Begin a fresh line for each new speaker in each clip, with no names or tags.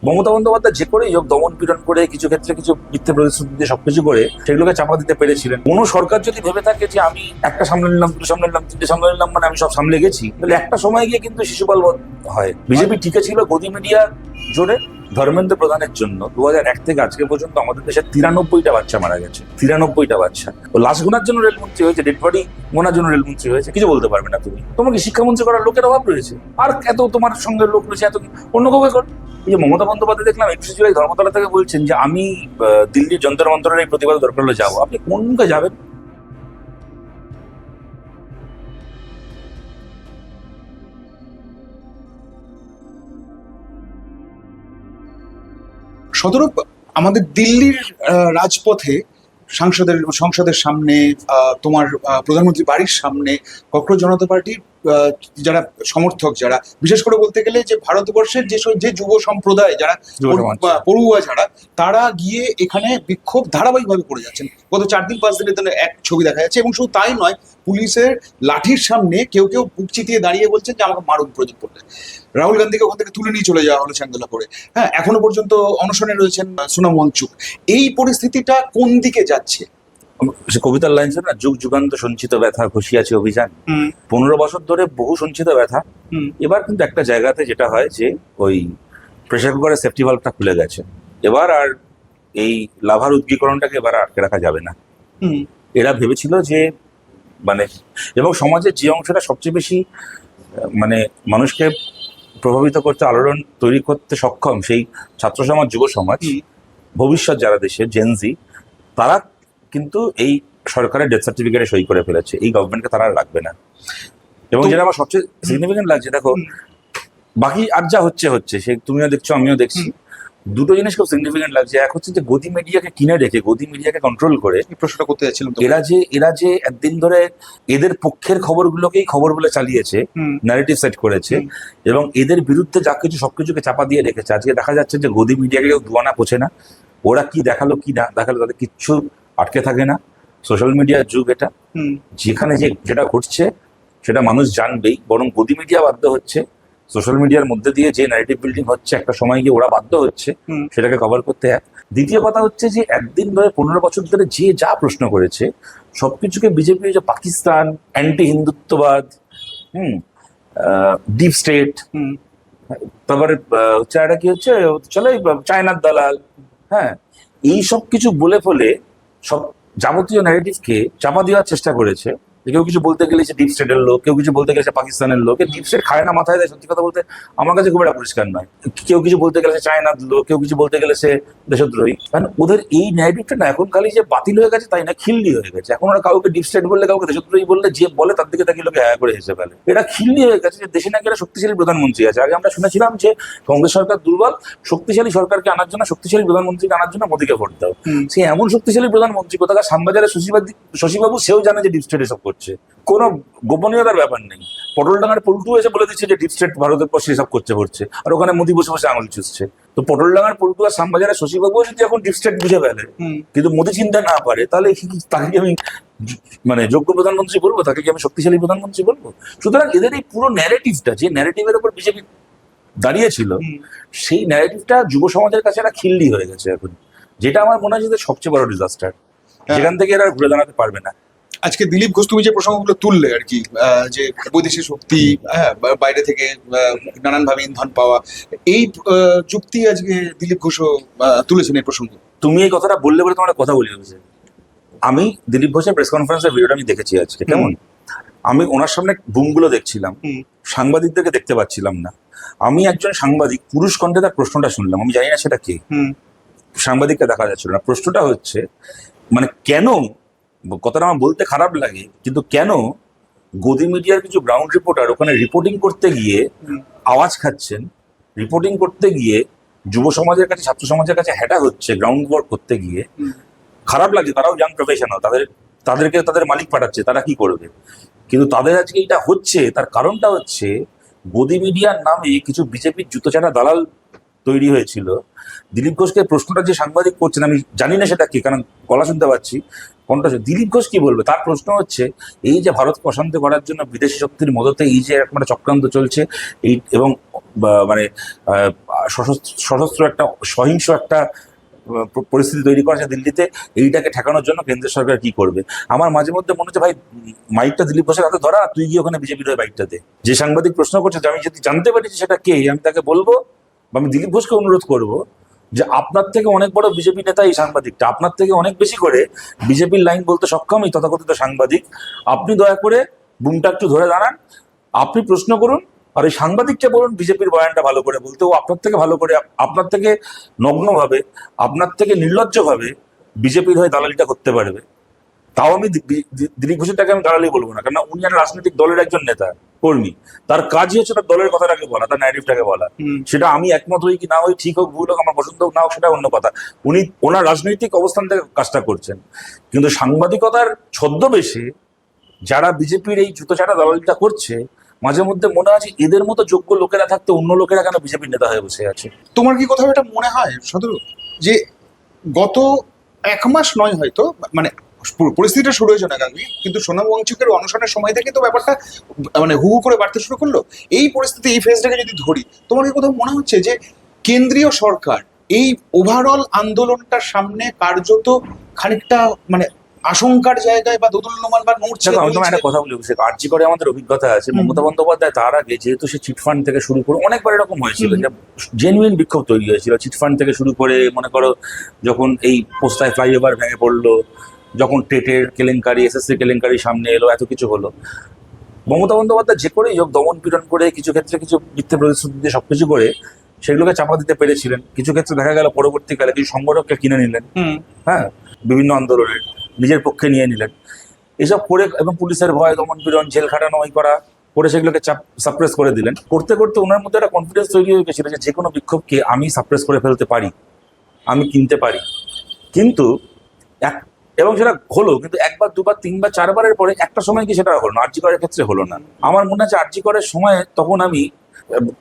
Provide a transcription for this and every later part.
মমতা বন্দ্যোপাধ্যায় যে করেই হোক দমন পীড়ন করে কিছু ক্ষেত্রে কিছু মিথ্যে প্রতিশ্রুতি দিয়ে সবকিছু করে সেগুলোকে চাপা দিতে পেরেছিলেন। কোনো সরকার যদি ভেবে থাকে যে আমি একটা সামলে নিলাম, দুটো সামলে নিলাম, তিনটে সামলে নিলাম, মানে আমি সব সামলে গেছি, তাহলে একটা সময় গিয়ে কিন্তু শিশুপাল বধ হয়। বিজেপি টিকে ছিল গদি মিডিয়া জোরে ধর্মেন্দ্র প্রধানের জন্য। 2001 থেকে আজকে পর্যন্ত আমাদের দেশে 93টা বাচ্চা মারা গেছে, 93টা বাচ্চা। ও লাশ গোনার জন্য রেলমন্ত্রী হয়েছে, ডেড বডি গোনার জন্য রেলমন্ত্রী হয়েছে, কিছু বলতে পারবে না তুমি। তোমার কি শিক্ষামন্ত্রী করার লোকের অভাব রয়েছে? আর এত তোমার সঙ্গে লোক রয়েছে, এত অন্য কাউকে কর। এই যে মমতা বন্দ্যোপাধ্যায় দেখলাম 21 জুলাই ধর্মতলা থেকে বলছেন যে আমি দিল্লির যন্তর মন্তরের এই প্রতিবাদ দরকার হলে যাবো। আপনি কোন মুখে যাবেন?
সদরূপ আমাদের দিল্লির রাজপথে সংসদের সামনে, তোমার প্রধানমন্ত্রী বাড়ির সামনে ককরোচ জনতা পার্টির যারা সমর্থক, যারা বিশেষ করে বলতে গেলে যে ভারতবর্ষের যে যুব সম্প্রদায় যারা পড়ুয়া যারা, তারা গিয়ে এখানে বিক্ষোভ ধারাবাহিকভাবে করে যাচ্ছেন। গত 4 দিন 5 দিনের জন্য এক ছবি দেখা যাচ্ছে। এবং শুধু তাই নয়, পুলিশের লাঠির সামনে কেউ কেউ বুক চিতিয়ে দাঁড়িয়ে বলছেন যে আমাকে মারুন প্রয়োজন পড়লে। রাহুল গান্ধীকে ওখান থেকে তুলে নিয়ে চলে যাওয়া হলো চ্যাংদোলা করে। হ্যাঁ, এখনো পর্যন্ত অনশনে রয়েছেন সোনাম ওয়াংচুক। এই পরিস্থিতিটা কোন দিকে যাচ্ছে?
সে কবিতার লাইন ছিল না, যুগ যুগান্ত সঞ্চিত ব্যথা ঘষিয়াছে অভিযান। 15 বছর ধরে বহু সঞ্চিত ব্যথা। এবার কিন্তু একটা জায়গাতে যেটা হয় যে ওই প্রেসার কুকারের সেফটি ভালভটা খুলে গেছে। এবার আর এই লাভার উদ্গীকরণটাকে এবার আটকে রাখা যাবে না। এরা ভেবেছিল যে মানে, এবং সমাজের যে অংশটা সবচেয়ে বেশি মানে মানুষকে প্রভাবিত করতে, আলোড়ন তৈরি করতে সক্ষম, সেই ছাত্র সমাজ, যুব সমাজ, ভবিষ্যৎ যারা দেশের জেনজি, তারা কিন্তু এই সরকারের ডেথ সার্টিফিকেটে সই করে ফেলেছে। এই গভর্নমেন্টকে তারা আর রাখবে না। এবং যেটা আমার সবচেয়ে সিগনিফিকেন্ট লাগছে, দেখো বাকি আর যা হচ্ছে সে তুমিও দেখছো, আমিও দেখছি, দুটো জিনিস খুব সিগনিফিকেন্ট লাগছে। এক হচ্ছে যে গদি মিডিয়াকে কিনে রেখে, গদি মিডিয়াকে কন্ট্রোল করে,
প্রশ্নটা করতে যাচ্ছিলাম,
এরা যে একদিন ধরে এদের পক্ষের খবরগুলোকেই খবর বলে চালিয়েছে, ন্যারেটিভ সেট করেছে, এবং এদের বিরুদ্ধে যা কিছু সবকিছুকে চাপা দিয়ে রেখেছে। আজকে দেখা যাচ্ছে যে গদি মিডিয়াকে কেউ দুয়ানা পোছে না। ওরা কি দেখালো কি না দেখালো তাদের কিচ্ছু আটকে থাকে না। সোশ্যাল মিডিয়ার যুগ এটা, যেখানে যেটা ঘটছে সেটা মানুষ জানবেই, বরং গদি মিডিয়া বাধ্য হচ্ছে সোশ্যাল মিডিয়ার মধ্যে দিয়ে যে ন্যারেটিভ বিল্ডিং হচ্ছে, একটা সময় গিয়ে ওরা বাধ্য হচ্ছে সেটাকে কভার করতে। দ্বিতীয় কথা হচ্ছে যে একদিন ধরে 15 বছর ধরে যে যা প্রশ্ন করেছে সবকিছুকে বিজেপি যে পাকিস্তান, অ্যান্টি হিন্দুত্ববাদ, ডিপ স্টেট, তারপরে হচ্ছে এটা কি হচ্ছে, চলো চায়নার দালাল, হ্যাঁ, এই সব কিছু বলে ফলে সব যাবতীয় ন্যারেটিভকে চাপা দেওয়ার চেষ্টা করেছে। কেউ কিছু বলতে গেলে সে ডিপ স্টেটের লোক, কেউ কিছু বলতে গেলে সে পাকিস্তানের লোক। ডিপ স্টেট খায় না মাথায় দেয়, সত্যি কথা বলতে আমার কাছে খুব একটা পরিষ্কার নয়। কেউ কিছু বলতে গেলে সে চায়নার লোক, কেউ কিছু বলতে গেলে সে দেশদ্রোহী। কারণ ওদের এই ন্যারেটিভটা না এখন খালি যে বাতিল হয়ে গেছে তাই না, খিল্লি হয়ে গেছে। এখন ওরা কাউকে ডিপ স্টেট বললে, কাউকে দেশদ্রোহী বললে, যে বলে তার দিকে তাকে লোকে হ্যাঁ করে হেসে ফেলে। এটা খিল্লি হয়ে গেছে যে দেশে নাকি একটা শক্তিশালী প্রধানমন্ত্রী আছে। আগে আমরা শুনেছিলাম যে কংগ্রেস সরকার দুর্বল, শক্তিশালী সরকারকে আনার জন্য, শক্তিশালী প্রধানমন্ত্রীকে আনার জন্য মোদীকে ভোট দাও। সে এমন শক্তিশালী প্রধানমন্ত্রী, কোথাকার শ্যামবাজারের শশীবাবু সেও জানে যে ডিপ স্টেট এসব করছে, কোনো গোপনীয়তার ব্যাপার নেই। পটলডাঙ্গার পল্টু এসে বলে দিচ্ছে যে ডিপ স্টেট ভারতের পর সেসব করছে, আর ওখানে মোদী বসে বসে আঙুল চুষছে। তো পটলডাঙ্গার পল্টু আর শ্যামবাজারের শশীবাবু যদি এখন ডিপ স্টেট বুঝে ফেলে কিন্তু মোদী চিন্তা না পারে, তাহলে তাকে কি আমি মানে যোগ্য প্রধানমন্ত্রী বলবো? তাকে কি আমি শক্তিশালী প্রধানমন্ত্রী বলবো? সুতরাং এদের এই পুরো ন্যারেটিভটা, যে ন্যারেটিভের উপর বিজেপি দাঁড়িয়েছিল, সেই ন্যারেটিভটা যুব সমাজের কাছে একটা খিল্লি হয়ে গেছে এখন, যেটা আমার মনে হয় যে সবচেয়ে বড় ডিজাস্টার। যেখান থেকে এরা ঘুরে দাঁড়াতে পারবে না।
আজকে দিলীপ ঘোষ, তুমি যে প্রসঙ্গগুলো তুললে আর কি, যে বৈদেশিক শক্তি, হ্যাঁ, বাইরে থেকে নানানভাবে ইন্ধন পাওয়া, এই যুক্তি আজকে দিলীপ ঘোষও তুলেছেন এই প্রসঙ্গ।
তুমি এই কথাটা বললে বলে তোমার কথা বলি হয়েছে। আমি দিলীপ ঘোষের প্রেস কনফারেন্সের ভিডিওটা আমি দেখেছি আজকে, কেমন আমি ওনার সামনে বুমগুলো দেখছিলাম, সাংবাদিকদেরকে দেখতে পাচ্ছিলাম না। আমি একজন সাংবাদিক পুরুষ কণ্ঠে তার প্রশ্নটা শুনলাম, আমি জানি না সেটা কে, সাংবাদিককে দেখা যাচ্ছিল না। প্রশ্নটা হচ্ছে মানে কেন, কথাটা আমার বলতে খারাপ লাগে, কিন্তু কেন গদি মিডিয়ার কিছু গ্রাউন্ড রিপোর্টার ওখানে রিপোর্টিং করতে গিয়ে আওয়াজ খাচ্ছেন, রিপোর্টিং করতে গিয়ে যুব সমাজের কাছে, ছাত্র সমাজের কাছে হ্যাটা হচ্ছে গ্রাউন্ড ওয়ার্ক করতে গিয়ে। খারাপ লাগছে, তারাও ইয়াং প্রফেশনাল, তাদেরকে তাদের মালিক পাঠাচ্ছে, তারা কি করবে? কিন্তু তাদের আজকে এটা হচ্ছে, তার কারণটা হচ্ছে গদি মিডিয়ার নামে কিছু বিজেপির জুতোচাটা দালাল তৈরি হয়েছিল, দিলীপ ঘোষকে প্রশ্নটা যে সাংবাদিক করছেন আমি জানি না সেটা কি, কারণ গলা শুনতে পাচ্ছি কণ্ঠ, দিলীপ ঘোষ কি বলবে, তার প্রশ্ন হচ্ছে এই যে ভারতকে অশান্ত করার জন্য বিদেশি শক্তির মদতে এই যে একটা চক্রান্ত চলছে এই এবং মানে সশস্ত্র একটা সহিংস একটা পরিস্থিতি তৈরি করা আছে দিল্লিতে, এইটাকে ঠেকানোর জন্য কেন্দ্র সরকার কি করবে। আমার মাঝে মধ্যে মনে হচ্ছে ভাই মাইকটা দিলীপ ঘোষের হাতে ধরা, তুই গিয়ে ওখানে বিজেপির হয়ে মাইকটা দে। যে সাংবাদিক প্রশ্ন করছে যে আমি যদি জানতে পারি যে সেটা কে, আমি তাকে বলবো বা আমি দিলীপ ঘোষকে অনুরোধ করবো যে আপনার থেকে অনেক বড় বিজেপি নেতা এই সাংবাদিকটা, আপনার থেকে অনেক বেশি করে বিজেপির লাইন বলতে সক্ষম এই তথাকথিত সাংবাদিক, আপনি দয়া করে বুমটা একটু ধরে দাঁড়ান, আপনি প্রশ্ন করুন আর এই সাংবাদিককে বলুন বিজেপির বয়ানটা ভালো করে বলতে, ও আপনার থেকে ভালো করে, আপনার থেকে নগ্নভাবে, আপনার থেকে নির্লজ্জভাবে বিজেপির হয়ে দালালিটা করতে পারবে। তাও আমি দিলীপ ঘোষেরটাকে আমি দালালি বলবো না, কারণ উনি একটা রাজনৈতিক দলের একজন নেতা কর্মী, তার কাজই হচ্ছে তার দলের কথাটাকে বলা, তার ন্যারেটিভটাকে বলা। সেটা আমি একমত হই কি না হই, ঠিক হোক ভুল হোক, আমার পছন্দ হোক না হোক, সেটা অন্য কথা। উনি ওনার রাজনৈতিক অবস্থান থেকে কাজটা করছেন, কিন্তু সাংবাদিকতার ছদ্মবেশে যারা বিজেপির এই জুতোছাড়া দালালিটা করছে, মাঝে মধ্যে মনে আছে এদের মতো যোগ্য লোকেরা থাকতে অন্য লোকেরা কেন বিজেপির নেতা হয়ে বসে আছে।
তোমার কি কোথাও এটা মনে হয় সদরু যে গত 1 মাস নয় হয়তো, মানে পরিস্থিতিটা শুরু হয়েছে না গাঙ্গি, কিন্তু সোনাম ওয়াংচুকের অনশনের সময় থেকে তো ব্যাপারটা মানে হু হু করে বাড়তে শুরু করলো। এই পরিস্থিতি, এই ফেজটাকে যদি ধরি, তোমার কি কোথাও মনে হচ্ছে যে কেন্দ্রীয় সরকার এই ওভারঅল আন্দোলনটার সামনে কার্যত খানিকটা মানে আশঙ্কার জায়গায় বা দোদুল্যমান বা নড়ছে?
আমি তোমার একটা কথা বলি, আরজি করে আমাদের অভিজ্ঞতা আছে, মমতা বন্দ্যোপাধ্যায় তার আগে যেহেতু সে চিটফান্ড থেকে শুরু করে অনেকবার এরকম হয়েছিল যে জেনুইন বিক্ষোভ তৈরি হয়েছিল, চিটফান্ড থেকে শুরু করে মনে করো যখন এই পোস্তায় ফ্লাইওভার ভেঙে পড়লো, যখন টেটের কেলেঙ্কারি, এসএসসি কেলেঙ্কারি সামনে এলো, এত কিছু হলো, মমতা বন্দ্যোপাধ্যায় যে করেই হোক দমন পীড়ন করে কিছু ক্ষেত্রে কিছু মিথ্যে প্রতিশ্রুতি দিয়ে সবকিছু করে সেগুলোকে চাপা দিতে পেরেছিলেন। কিছু ক্ষেত্রে দেখা গেল পরবর্তীকালে কিছু সংগঠককে কিনে নিলেন, হ্যাঁ, বিভিন্ন আন্দোলনের নিজের পক্ষে নিয়ে নিলেন, এসব করে এবং পুলিশের ভয়, দমন পীড়ন, জেল খাটানো ওই করা করে সেগুলোকে সাপ্রেস করে দিলেন। করতে করতে ওনার মধ্যে একটা কনফিডেন্স তৈরি হয়ে গেছিল যে কোনো বিক্ষোভকে আমি সাপ্রেস করে ফেলতে পারি, আমি কিনতে পারি। কিন্তু এবং সেটা হলো, কিন্তু 1বার 2বার 3বার 4বারের পরে একটা সময় কি সেটা হলো না, আরজি করের ক্ষেত্রে হলো না। আমার মনে আছে আরজি করের সময় তখন আমি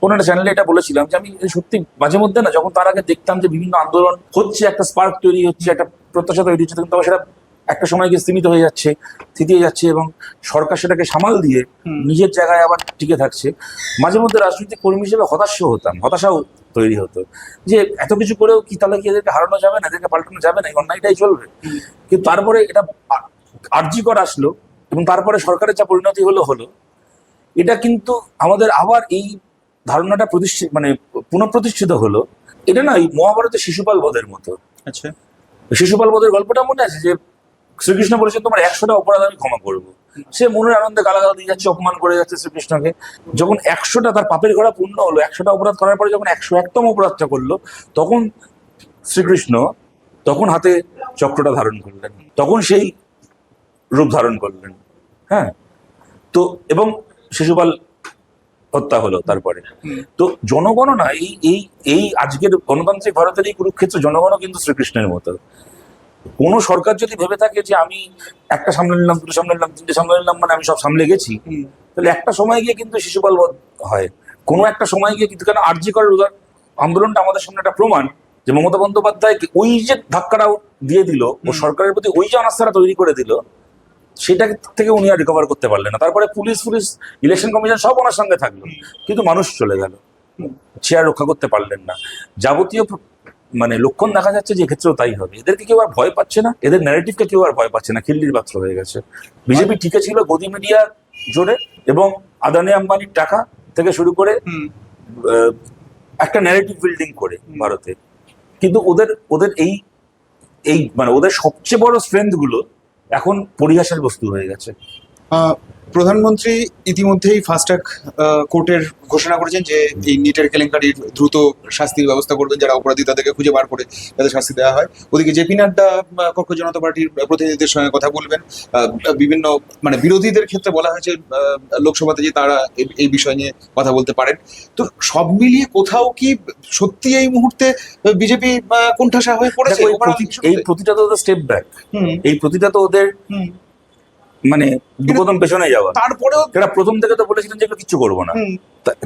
কোনো একটা চ্যানেলে এটা বলেছিলাম যে আমি সত্যি মাঝে মধ্যে না, যখন তার আগে দেখতাম যে বিভিন্ন আন্দোলন হচ্ছে, একটা স্পার্ক তৈরি হচ্ছে, একটা প্রত্যাশা তৈরি হচ্ছে, তখন সেটা একটা সময় গিয়ে সীমিত হয়ে যাচ্ছে, থিতিয়ে যাচ্ছে এবং সরকার সেটাকে সামাল দিয়ে নিজের জায়গায় আবার টিকে থাকছে। মাঝে মধ্যে রাজনৈতিক কর্মী হিসেবে হতাশাও তৈরি হতো যে এত কিছু করেও কি তাহলে কি এদেরকে হারানো যাবে না, এদেরকে পাল্টানো যাবে না, এই অন্যায়টাই চলবে। কিন্তু তারপরে এটা আরজি কর আসলো এবং তারপরে সরকারের যা পরিণতি হলো, এটা কিন্তু আমাদের আবার এই ধারণাটা মানে পুনঃপ্রতিষ্ঠিত হলো। এটা না এই মহাভারতের শিশুপাল বধের মতো।
আচ্ছা,
শিশুপাল বধের গল্পটা মনে আছে যে শ্রীকৃষ্ণ বলেছে তোমার 100টা অপরাধ আমি ক্ষমা করবো, সে মনের আনন্দে গালাগাল দিয়ে যাচ্ছে, অপমান করে যাচ্ছে শ্রীকৃষ্ণকে। যখন 100টা তার পাপের ঘোড়া পূর্ণ হলো, 100টা অপরাধ করার পরে যখন 101তম অপরাধটা করলো, তখন শ্রীকৃষ্ণ তখন হাতে চক্রটা ধারণ করলেন, তখন সেই রূপ ধারণ করলেন। হ্যাঁ, তো এবং শিশুপাল হত্যা হলো তারপরে। তো জনগণনা এই এই এই আজকের গণতান্ত্রিক ভারতের এই কুরুক্ষেত্র জনগণও কিন্তু শ্রীকৃষ্ণের মতো। কোন সরকার যদি ভেবে থাকে যে আমি একটা সামলে নিলাম, দুটো সামলে নিলাম, তিনটে সামলে নিলাম, মানে আমি সব সামলে গেছি, তাহলে একটা সময় গিয়ে কিন্তু শিশুপাল বধ হয়। কোনো একটা সময় গিয়ে কিন্তু, কেন আরজি করের আন্দোলনটা আমাদের সামনে একটা প্রমাণ যে মমতা বন্দ্যোপাধ্যায় ওই যে ধাক্কাটা দিয়ে দিল, ও সরকারের প্রতি ওই যে অনাস্থাটা তৈরি করে দিল, সেটা থেকে উনি আর রিকভার করতে পারলেন না। তারপরে পুলিশ ইলেকশন কমিশন সব ওনার সঙ্গে থাকলো, কিন্তু মানুষ চলে গেল, সে আর রক্ষা করতে পারলেন না। যাবতীয় মানে লক্ষণ দেখা যাচ্ছে যে এক্ষেত্রেও তাই হবে। এদেরকে কেউ আর ভয় পাচ্ছে না, এদের ন্যারেটিভকে কেউ আর ভয় পাচ্ছে না, খিল্লির পাত্র হয়ে গেছে। বিজেপি টিকে ছিল গদি মিডিয়া জোরে এবং আদানি আম্বানির টাকা থেকে শুরু করে একটা ন্যারেটিভ বিল্ডিং করে ভারতে, কিন্তু ওদের এই মানে ওদের সবচেয়ে বড় স্ট্রেংথ গুলো এখন পরিহাসের বস্তু হয়ে গেছে।
প্রধানমন্ত্রী ইতিমধ্যেই ফাস্ট্যাগ কোর্টের ঘোষণা করেছেন যে এই নিটের কেলেঙ্কারির দ্রুত শাস্তির ব্যবস্থা করবেন, যারা অপরাধী তাদেরকে খুঁজে বার করে তাদের শাস্তি দেওয়া হয়। ওদিকে জেপি নাড্ডা কক্ষ জনতা পার্টির প্রতিনিধিদের সঙ্গে কথা বলবেন। বিভিন্ন মানে বিরোধীদের ক্ষেত্রে বলা হয়েছে লোকসভাতে যে তারা এই বিষয় নিয়ে কথা বলতে পারেন। তো সব মিলিয়ে কোথাও কি সত্যি এই মুহূর্তে বিজেপি কোণঠাসা হয়ে পড়েছে?
এই প্রতিটা তো ওদের স্টেপ ব্যাক, এই প্রতিটা তো ওদের মানে দু কদম পেছনে যাওয়া।
তারপরেও
এরা প্রথম থেকে তো বলেছিলেন যে এগুলো কিছু করবো না।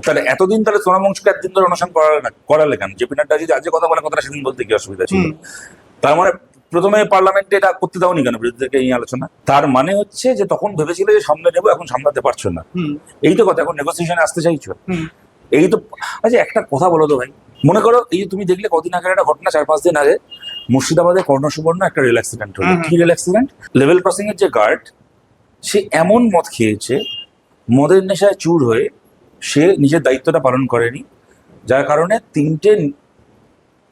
তাহলে এতদিন তাহলে সোনাম ওয়াংচুক একদিন ধরে অনশন করালে কেন? জেপি নাড্ডা যদি আজকে কথা বলে কথাটা সেদিন বলতে কি অসুবিধা ছিল? তার মানে প্রথমে পার্লামেন্টে এটা করতে দাওনি কেন বিরোধীদেরকে এই আলোচনা? তার মানে হচ্ছে যে তখন ভেবেছিল যে সামনে নেবো, এখন সামলাতে পারছো না, এই তো কথা। এখন নেগোসিয়েশনে আসতে চাইছো, এই তো। আচ্ছা একটা কথা বলো তো ভাই, মনে করো এই যে তুমি দেখলে কদিন আগে একটা ঘটনা, 4-5 দিন আগে মুর্শিদাবাদে কর্ণসুবর্ণ একটা রেল অ্যাক্সিডেন্ট হলো। কি রেল অ্যাক্সিডেন্ট? লেভেল ক্রসিং এর যে গার্ড, সে এমন মদ খেয়েছে, মদের নেশায় চুর হয়ে সে নিজের দায়িত্বটা পালন করেনি, যার কারণে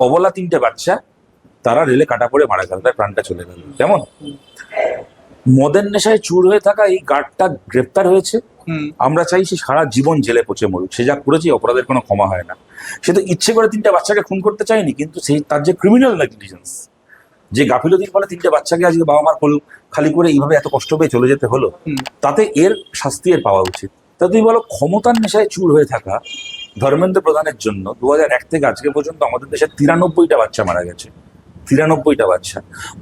অবলা 3টে বাচ্চা তারা রেলে কাটা পড়ে মারা গেল, তার প্রাণটা চলে গেল। যেমন মদের নেশায় চুর হয়ে থাকা এই গার্ডটা গ্রেপ্তার হয়েছে, আমরা চাই সে সারা জীবন জেলে পচে মরুক। সে যা করেছে অপরাধের কোনো ক্ষমা হয় না। সে তো ইচ্ছে করে 3টে বাচ্চাকে খুন করতে চায়নি, কিন্তু সেই তার যে ক্রিমিনাল নেগলিজেন্স, যে গাফিলতির ফলে 3টে বাচ্চাকে আজকে বাবা মার কোল খালি করে এইভাবে এত কষ্ট পেয়ে চলে যেতে হলো, তাতে এর শাস্তি এর পাওয়া উচিত। তা তুমি বলো, ক্ষমতার নেশায় চুর হয়ে থাকা ধর্মেন্দ্র প্রধানের জন্য 2001 থেকে আজকে পর্যন্ত আমাদের দেশে 93টা বাচ্চা মারা গেছে। 93টা বাচ্চা।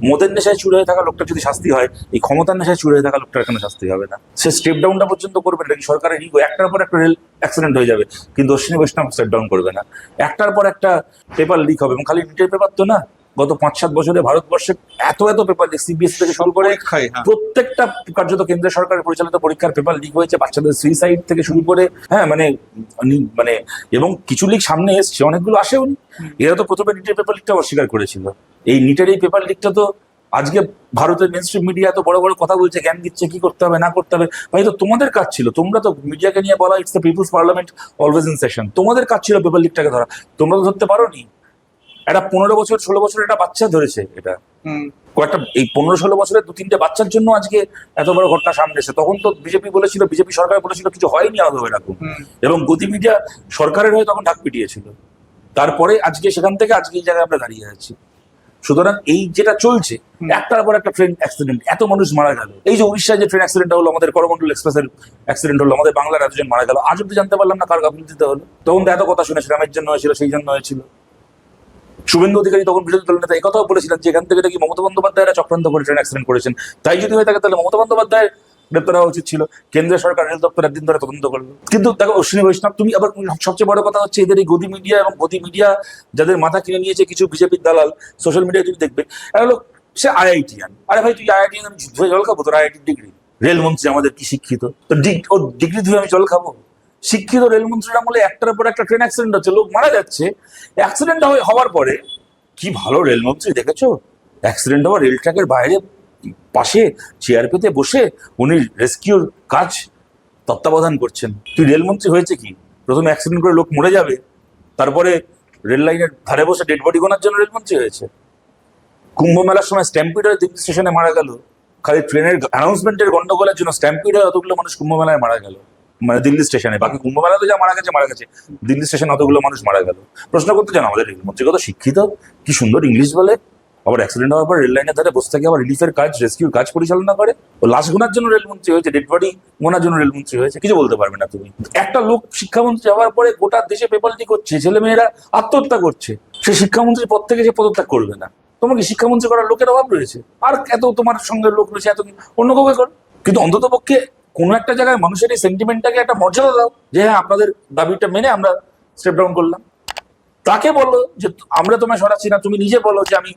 মদের নেশায় চুর হয়ে থাকা লোকটা যদি শাস্তি হয়, এই ক্ষমতার নেশায় চুর হয়ে থাকা লোকটার কেন শাস্তি হবে না? সে স্টেপ ডাউনটা পর্যন্ত করবে না। সরকারের ইগো, একটার পর একটা রেল অ্যাক্সিডেন্ট হয়ে যাবে কিন্তু অশ্বিনী বৈষ্ণব স্টেপ ডাউন করবে না। একটার পর একটা পেপার লিক হবে, এবং খালি নিটের পেপার তো না, গত 5-7 বছরে ভারতবর্ষে এত পেপার লিক, সিবিএসই থেকে শুরু করে প্রত্যেকটা কার্যত কেন্দ্র সরকারের পরিচালিত পরীক্ষার পেপার লিক হয়েছে, বাচ্চাদের সুইসাইড থেকে শুরু করে। হ্যাঁ মানে মানে এবং কিছু লিক সামনে এসছে, অনেকগুলো আসেওনি। এরা তো প্রথমে নিটের পেপার লিকটা অস্বীকার করেছিল। এই নিটের এই পেপার লিকটা তো আজকে ভারতের মেন স্ট্রিম মিডিয়া এত বড় বড় কথা বলছে, জ্ঞান দিচ্ছে কি করতে হবে না করতে হবে। ভাই তো তোমাদের কাজ ছিল, তোমরা তো মিডিয়াকে নিয়ে বলা it's the people's parliament always in session, তোমাদের কাজ ছিল পেপার লিকটাকে ধরা, তোমরা তো ধরতে পারোনি। একটা 15-16 বছর একটা বাচ্চা ধরেছে, এটা কয়েকটা এই 15-16 বছরের 2-3টে বাচ্চার জন্য আজকে এত বড় ঘটনা সামনে এসে। তখন তো বিজেপি বলেছিল, বিজেপি সরকার বলেছিল কিছু হয়নি আদৌ এরকম, এবং গতি মিডিয়া সরকারের হয়ে তখন ঢাক পিটিয়েছিল। তারপরে আজকে সেখান থেকে আজকে এই জায়গায় আমরা দাঁড়িয়ে আছি। সুতরাং এই যেটা চলছে, একটার পর একটা ট্রেন অ্যাক্সিডেন্ট, এত মানুষ মারা গেল। এই যে উড়িষ্যায় যে ট্রেন অ্যাক্সিডেন্ট হলো, আমাদের করমন্ডল এক্সপ্রেসের অ্যাক্সিডেন্ট হলো, আমাদের বাংলার এতজন মারা গেল, আজ অব্দি জানতে পারলাম না কার গাফিলতিতে হলো। তখন তো এত কথা শুনেছিলাম, এর জন্য হয়েছিল, সেই জন্য হয়েছিল। শুভেন্দু অধিকারী তখন বিরোধী দল নেতা একথাও বলেছিলেন যে এখান থেকে নাকি মমতা বন্দ্যোপাধ্যায়রা চক্রান্ত করে ট্রেন অ্যাক্সিডেন্ট করেছেন। তাই যদি হয়ে থাকে তাহলে মমতা বন্দ্যোপাধ্যায় গ্রেপ্তার হওয়া উচিত ছিল। কেন্দ্রীয় সরকার রেল দপ্তর একদিন ধরে তদন্ত করলো। কিন্তু দেখো অশ্বিনী বৈষ্ণব, তুমি আবার সবচেয়ে বড় কথা হচ্ছে এদের এই গদি মিডিয়া, এবং গদি মিডিয়া যাদের মাথা কিনে নিয়েছে কিছু বিজেপির দালাল, সোশ্যাল মিডিয়ায় তুমি দেখবে একটা লোক সে আইআইটিয়ান। আরে ভাই তুই আইআইটিয়ান, আমি ধুয়ে জল খাবো? তোর আইআইটির ডিগ্রি। রেলমন্ত্রী আমাদের কি শিক্ষিত? তো ওর ডিগ্রি ধুয়ে আমি জল খাবো? শিক্ষিত রেলমন্ত্রীর আমলে একটার পর একটা ট্রেন অ্যাক্সিডেন্ট হচ্ছে, লোক মারা যাচ্ছে। অ্যাক্সিডেন্ট হওয়ার পরে কি ভালো রেলমন্ত্রী দেখেছো, অ্যাক্সিডেন্ট হওয়া রেল ট্র্যাকের বাইরে পাশে চেয়ার পেতে বসে উনি রেস্কিউর কাজ তত্ত্বাবধান করছেন। তুই রেলমন্ত্রী হয়েছে কি, প্রথমে অ্যাক্সিডেন্ট করে লোক মরে যাবে, তারপরে রেল লাইনের ধারে বসে ডেড বডি গোনার জন্য রেলমন্ত্রী হয়েছে? কুম্ভ মেলার সময় স্ট্যাম্পিড হয়ে দিল্লি স্টেশনে মারা গেল, খালি ট্রেনের অ্যানাউন্সমেন্টের গন্ডগোলের জন্য স্ট্যাম্পিড হয়ে অতগুলো মানুষ কুম্ভ মেলায় মারা গেল, মানে দিল্লি স্টেশনে। বাকি কুম্ভ মেলা তো যা মারা গেছে, দিল্লি স্টেশনে অতগুলো মানুষ মারা গেল। প্রশ্ন করতে চান আমাদের রেলমন্ত্রী কত শিক্ষিত, কি সুন্দর ইংলিশ বলে, আবার অ্যাক্সিডেন্ট হওয়ার পর রেল লাইনের ধারে বসে থেকে আবার রিলিফের কাজ, রেস্কিউর কাজ পরিচালনা করে। ও লাশ গোনার জন্য রেলমন্ত্রী হয়েছে, ডেড বডি গোনার জন্য রেলমন্ত্রী হয়েছে, কিছু বলতে পারবে না তুমি। একটা লোক শিক্ষামন্ত্রী হওয়ার পরে গোটা দেশে পেপার লিক করছে, ছেলেমেয়েরা আত্মহত্যা করছে, সে শিক্ষামন্ত্রীর পদ থেকে সে পদত্যাগ করবে না? তোমার কি শিক্ষামন্ত্রী করার লোকের অভাব রয়েছে? আর এত তোমার সঙ্গে লোক রয়েছে, এত অন্য কাউকে করো। কিন্তু অন্তত পক্ষে কোনো একটা জায়গায় মানুষের এই সেন্টিমেন্টটাকে একটা মর্যাদা দাও, যে হ্যাঁ আপনাদের দাবিটা মেনে আমরা স্টেপ ডাউন করলাম। তাকে বলো যে আমরা তোমায় সরাচ্ছি না, তুমি নিজে বলো যে আমি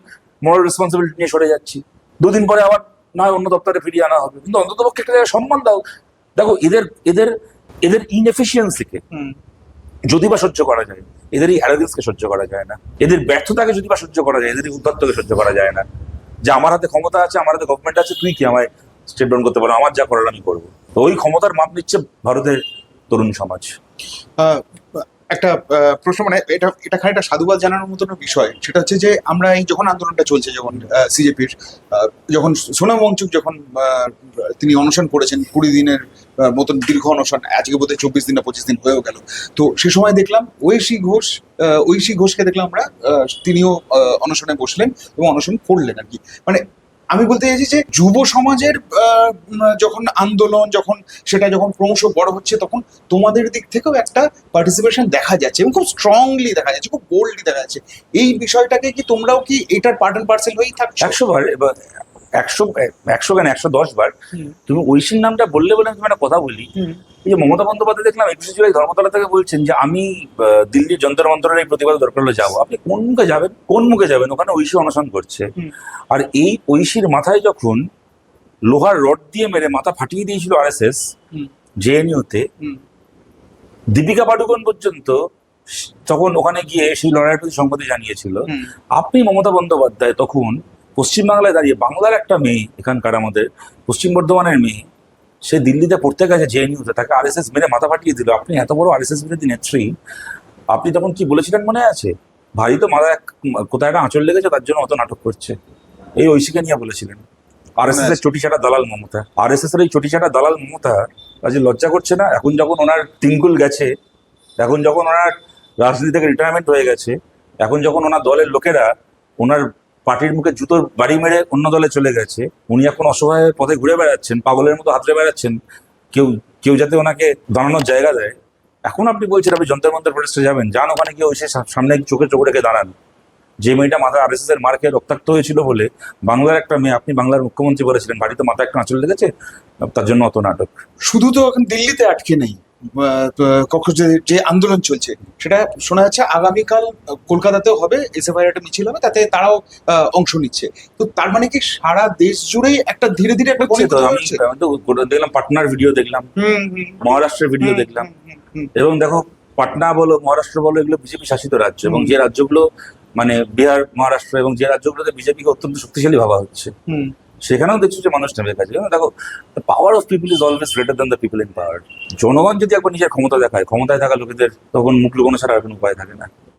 মোরাল রেসপন্সিবিলিটি নিয়ে সরে যাচ্ছি। 2 দিন পরে আবার না হয় অন্য দপ্তরে ফিরিয়ে আনা হবে, কিন্তু অন্তত পক্ষে একটা জায়গায় সম্মান দাও। দেখো এদের ইনএফিসিয়েন্সিকে যদি বা সহ্য করা যায়, এদের এই অ্যারোগেন্সকে সহ্য করা যায় না, এদের ব্যর্থতাকে যদি বা সহ্য করা যায়, এদের এই উদ্ধত্তকে সহ্য করা যায় না। যে আমার হাতে ক্ষমতা আছে, আমার হাতে গভর্নমেন্ট আছে, তুই কি আমায় স্টেপ ডাউন করতে পারো? আমার যা করার আমি করবো। তো ওই ক্ষমতার মাপ নিচ্ছে ভারতের তরুণ সমাজ।
একটা প্রশ্ন, মানে এটা খানিকটা সাধুবাদ জানানোর মতন বিষয়। সেটা হচ্ছে যে আমরা এই যখন আন্দোলনটা চলছে, যখন সিজেপির যখন সোনাম ওয়াংচুক যখন তিনি অনশন করেছেন 20 দিনের মতন দীর্ঘ অনশন, আজকে বোধহয় 24 দিন না 25 দিন হয়েও গেল। তো সে সময় দেখলাম ঐশী ঘোষকে দেখলাম আমরা, তিনিও অনশনে বসলেন এবং অনশন করলেন আর কি। মানে আমি বলতে চাইছি যে যুব সমাজের যখন আন্দোলন, যখন ক্রমশ বড় হচ্ছে, তখন তোমাদের দিক থেকেও একটা পার্টিসিপেশন দেখা যাচ্ছে, এবং খুব স্ট্রংলি দেখা যাচ্ছে, খুব বোল্ডলি দেখা যাচ্ছে। এই বিষয়টাকে কি তোমরাও কি এটার পার্ট অ্যান্ড পার্সেল হয়েই থাকছো?
100 বার। এবার একশো কেন 110 বার তুমি ঐশীর নামটা বললে বলে আমি তোমায় একটা কথা বলি। এই যে মমতা বন্দ্যোপাধ্যায় দেখলাম 21শে জুলাই ধর্মতলা থেকে বলছেন যে আমি দিল্লির যন্তর মন্তরের এই প্রতিবাদ দরকার হলে যাবো। আপনি কোন মুখে যাবেন? কোন মুখে যাবেন? ওখানে ঐশী অনশন করছে। আর এই ঐশীর মাথায় যখন লোহার রড দিয়ে মেরে মাথা ফাটিয়ে দিয়েছিল আরএসএস জেএনইউতে, দীপিকা পাডুকোন পর্যন্ত তখন ওখানে গিয়ে সেই লড়াইয়ের প্রতি সংহতি জানিয়েছিল। আপনি মমতা বন্দ্যোপাধ্যায় তখন পশ্চিমবাংলায় দাঁড়িয়ে, বাংলার একটা মেয়ে, এখানকার আমাদের পশ্চিম বর্ধমানের মেয়ে, সে দিল্লিতে পড়তে গেছে জেএনইউতে, তাকে আরএসএস মেরে মাথা ফাটিয়ে দিল। আপনি এত বড় আরএসএস বিরোধী নেত্রী, আপনি তখন কি বলেছিলেন মনে আছে? ভারী তো মাথায় কোথায় একটা আঁচড় লেগেছে, তার জন্য অত নাটক করছে। এই ঐশীকে নিয়ে বলেছিলেন। আরএসএস এর চটিচাটা দালাল মমতা, আরএসএস এর এই চটিচাটা দালাল মমতা আজ লজ্জা করছে না? এখন যখন ওনার তিনকুল গেছে, এখন যখন ওনার রাজনীতি থেকে রিটায়ারমেন্ট হয়ে গেছে, এখন যখন ওনার দলের লোকেরা ওনার পার্টির মুখে জুতোর বাড়ি মেরে অন্য দলে চলে গেছে, উনি এখন অসহায় পথে ঘুরে বেড়াচ্ছেন, পাগলের মতো হাতড়ে বেড়াচ্ছেন, কেউ কেউ যাতে ওনাকে দাঁড়ানোর জায়গা দেয়। এখন আপনি বলছেন আপনি যন্তর মন্তর প্রটেস্টে যাবেন, যান ওখানে গিয়ে ওই সামনে চোখে চোখ রেখে দাঁড়ান। যে মেয়েটা মাথা আরএসএস এর মার খেয়ে রক্তাক্ত হয়েছিল বলে, বাংলার একটা মেয়ে, আপনি বাংলার মুখ্যমন্ত্রী বলেছিলেন বাড়িতে মাথা একটা আঁচল লেগেছে, তার জন্য অত নাটক।
শুধু তো এখন দিল্লিতে আটকে নেই, যে আন্দোলন চলছে সেটা শোনা যাচ্ছে আগামীকাল কলকাতাতেও হবে, এসএফআই একটা মিছিল হবে, তাতে তারাও অংশ নিচ্ছে। তো তার মানে কি সারা দেশ জুড়েই একটা ধীরে ধীরে একটা
হচ্ছে তো। আমি তো দেখলাম পাটনার ভিডিও দেখলাম, মহারাষ্ট্রের ভিডিও দেখলাম, এবং দেখো পাটনা বলো মহারাষ্ট্র বলো এগুলো বিজেপি শাসিত রাজ্য, এবং যে রাজ্যগুলো মানে বিহার, মহারাষ্ট্র এবং যে রাজ্যগুলোতে বিজেপিকে অত্যন্ত শক্তিশালী ভাবা হচ্ছে, সেখানেও দেখছো যে মানুষ নেমে গেছে। দেখো, the power of people is always greater than the people in পাওয়ার। জনগণ যদি একবার নিজের ক্ষমতা দেখায়, ক্ষমতায় থাকা লোকেদের তখন মুখ লুকোনো ছাড়া আর কোনো উপায় থাকে না।